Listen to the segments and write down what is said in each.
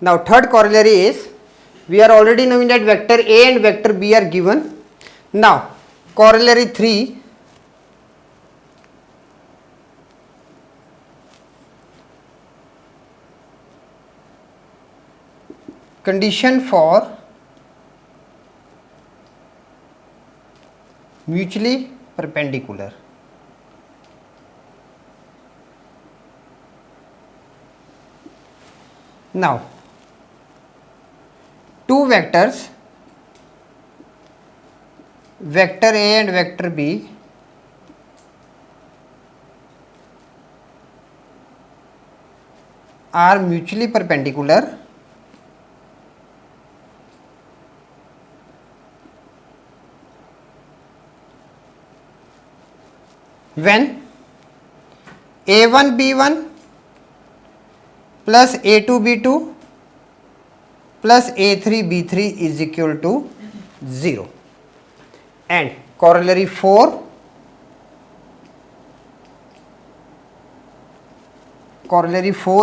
Now third corollary is, we are already knowing that vector A and vector B are given. Now corollary 3, condition for mutually perpendicular. Now two vectors, vector A and vector B, are mutually perpendicular when A1 B1 plus A2 B2 plus A3 B3 is equal to 0. And corollary 4,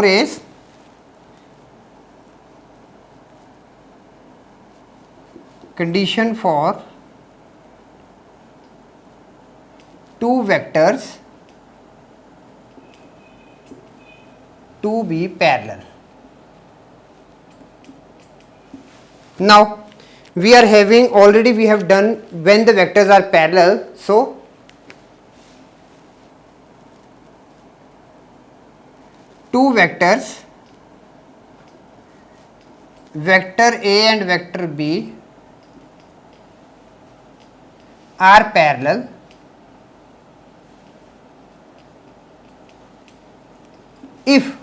is condition for two vectors to be parallel. Now we are having, already we have done when the vectors are parallel. So two vectors, vector A and vector B, are parallel if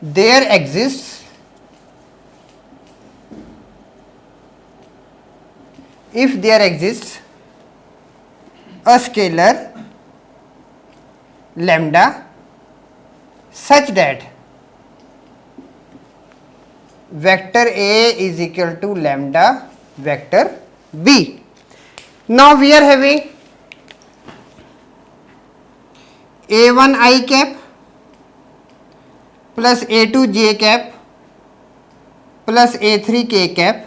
there exists a scalar lambda such that vector A is equal to lambda vector B. Now we are having A1 I cap plus A2 j cap plus A3 k cap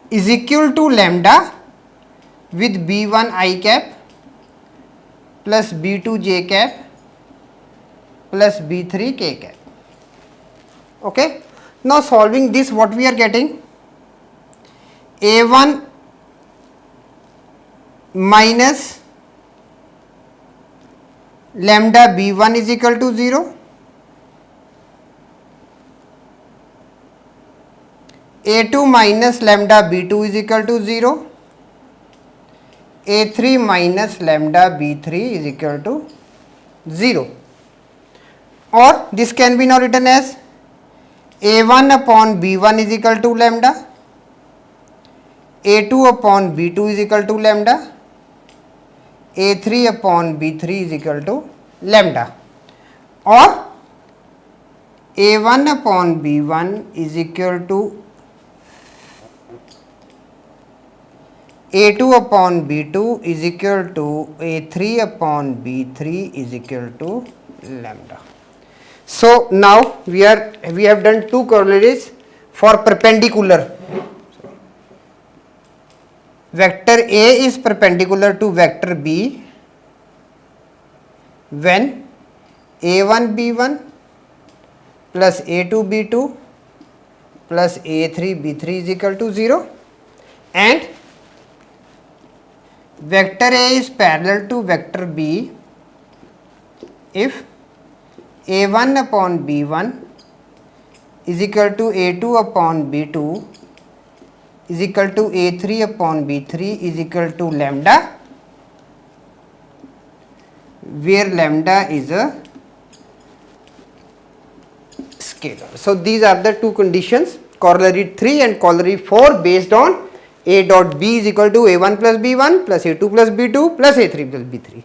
is equal to lambda with B1 I cap plus B2 j cap plus B3 k cap. Okay. Now solving this, what we are getting? A1 minus lambda B1 is equal to 0. A2 minus lambda B2 is equal to 0. A3 minus lambda B3 is equal to 0. Or this can be now written as A1 upon B1 is equal to lambda. A2 upon B2 is equal to lambda. A3 upon B3 is equal to lambda. Or A1 upon B1 is equal to A2 upon B2 is equal to A3 upon B3 is equal to lambda. So now we have done two corollaries for perpendicular. Vector A is perpendicular to vector B when A1 B1 plus A2 B2 plus A3 B3 is equal to 0, and vector A is parallel to vector B if A1 upon B1 is equal to A2 upon B2 is equal to A3 upon B3 is equal to lambda, where lambda is a scalar. So these are the two conditions, corollary 3 and corollary 4, based on A dot B is equal to A1 plus B1 plus A2 plus B2 plus A3 plus B3.